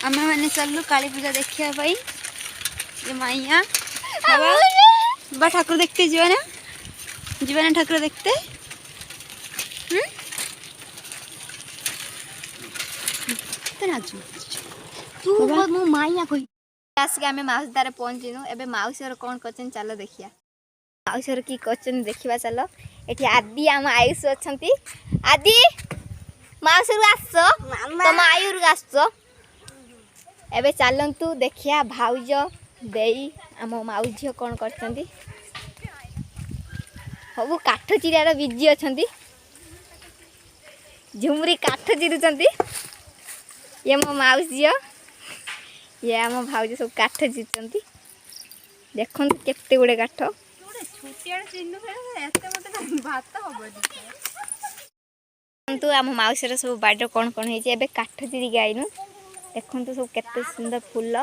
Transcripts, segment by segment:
आम मैंने चलू काली पूजा देखा ये माइया बा ठाकुर देखते जीवा ना ठाकुर देखते तू मो माइया कोई आसिक आम माउसदार पहुँचीनु एबे माउसर कौन कर चलो देखिया माउसर की कर देखा चलो ये आदि आम आयुष अच्छा आदि माउसर आस तुम आयुर आस एबे चलतु देखिया भाउज देई आम माउ झील कौन कर सब काठ चिरार बिजी अच्छा झुमरी काठ चिरुंट ये मो माउस झील ये आम भाउज सब काठ चिरुंट देखु केते गुड़े काठ आम माउसर सब बाड़ कौन कौन है काठ चिरिक आईनु देखु सब केते सुंदर फूल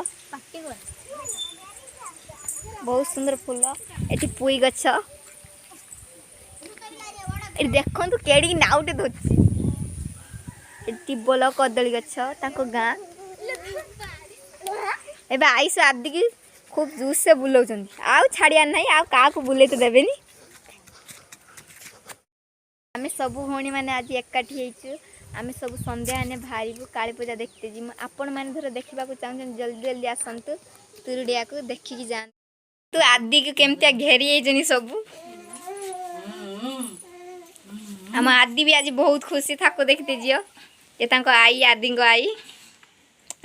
बहुत सुंदर फूल ये पुई गछ देखु केड़ी नाउटे धोची बोल कदली गछ गाँ एबे आईस आदि की खूब जूस से बुलाऊं आउ छाड़ियार ना आउ क्या बुले तो देवेनी आम सब भौणी मैंने आज एकाठी होइछु आम सब संध्या ने बाहर काली पूजा देखते जी आपण मैंने धर देखा चाहते जल्दी जल्दी आसतु तुरुडिया को देखिकी जान तू आदि को केमतिया घेरी सब आम आदि भी आज बहुत खुशी थाको देखते जियो ये तांको आई आदि को आई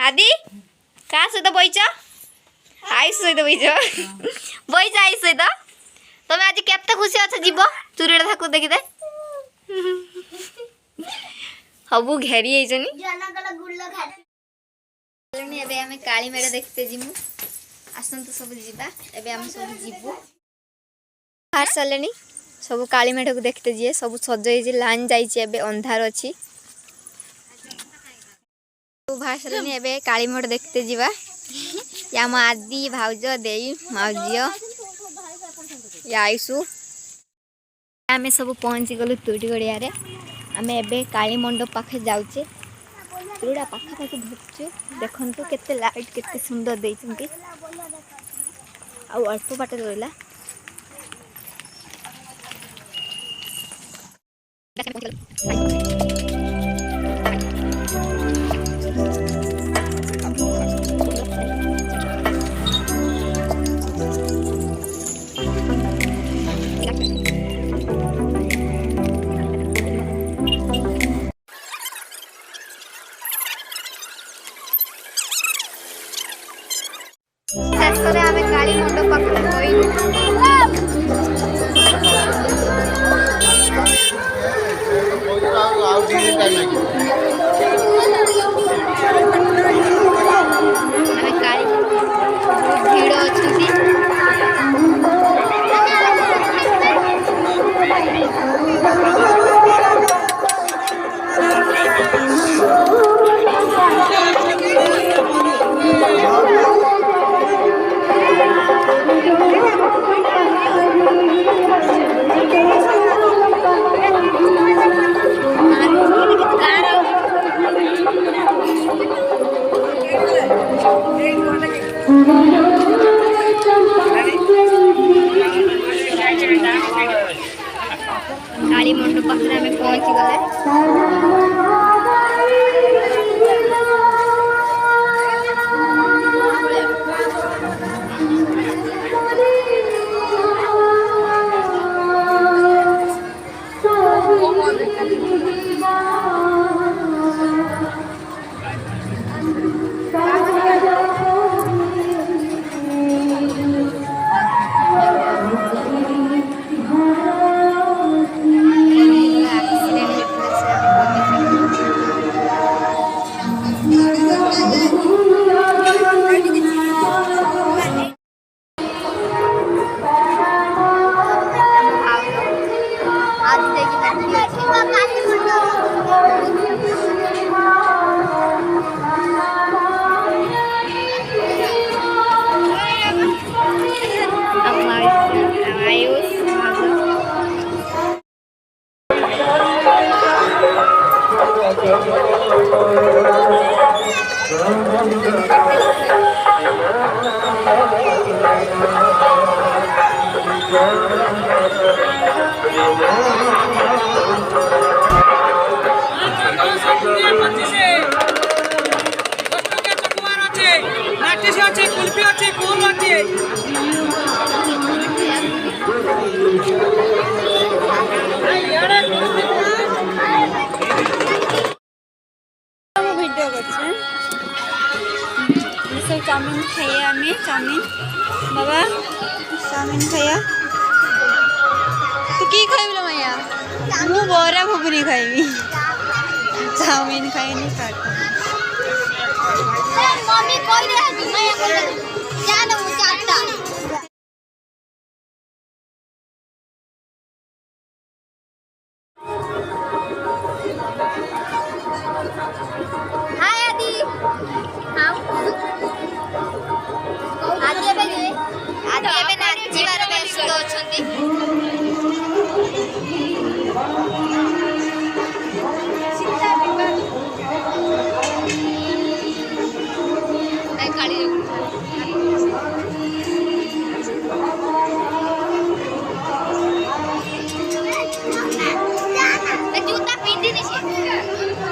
आदि क्या सहित बईच आई सहित बईच आई सहित तुम आज केते खुशी अच्छा जीव तुरुडिया थाको देखिदे सबू घेरी एबे आमे काली मेला देखते जिमु आसंतु सब जीवा एबे आमे सब जीवु बाहर सालेनी सब काली मेढ को देखते जिए सब सजई लाइन जाइए एबे अंधार अच्छी सब बाहर सालेनी एबे काली मेढ देखते जीवा या म आदि भाउज देई माउजियो या आइसु आमे सब पहुँची गलु तुड़ी गड़िया रे आमे एबे काली मंडप पाखे जाउचे तुड़ा पाखा पाखी धरचु देखंतु केते लाइट केते सुंदर देइचंती आ अल्प बाटे रहला आमे काली मंडप पाखे भीड़ अच्छी काली मंडप पाखे आमे पहुँची गले वीडियो करछे सब चाउमीन खाइए आमे चाउमीन बाबा चाउमीन खाइया तू की खाइबलो मैया मु बोरा घुगनी खाइबी चाउमीन खाइनी काट मम्मी कोई दे मैया कोई जान मु चाटा हाय आदि हाउ आदि एबे नाचिबार व्यस्त अछंती आई काली जूता पिंदी नहीं छे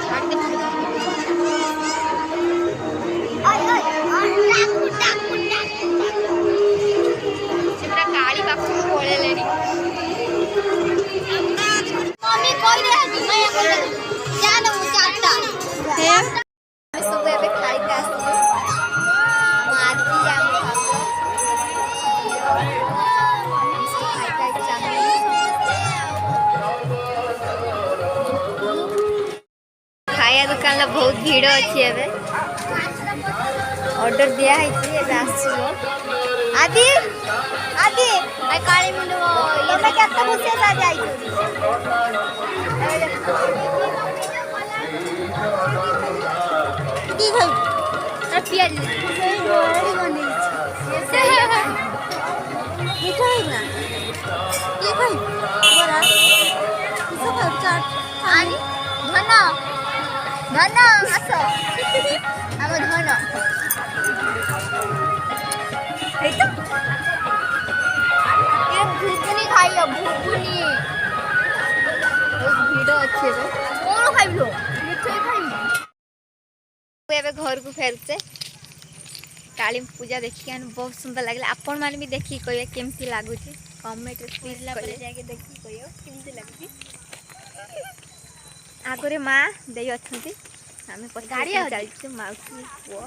छाड़ दे ओय ओय टाकू सेरा काली बापू बोले लेनी मम्मी कोई दे मैं बोले जान मु चाटा हे सब एबे खाई के आसी मादी आम खाया दुकान ला बहुत भीड़ अच्छी है ऑर्डर दिया है कि एबे आसीबो आदि आदि आई काली मुंडो तमे केते खुशी सा जाई की खाई आ पियाज से बड़ी बनी से मिठाई ना की खाई बरा सब चाट आनी धन धन आस आम धन भुगुनी खाइयो भुगुनी भिड़ अच्छे कौन खाइलो मिठाई खाइबी एबे घर को फेरते काली पूजा देखी बहुत सुंदर लगे आपण मैंने भी देखी कहे केमती लगुच कमेंट प्लीज जाके देखी कह केमती लगुच आगरे माँ दे अच्छा आम गाड़ी चलचु मौसी पुओ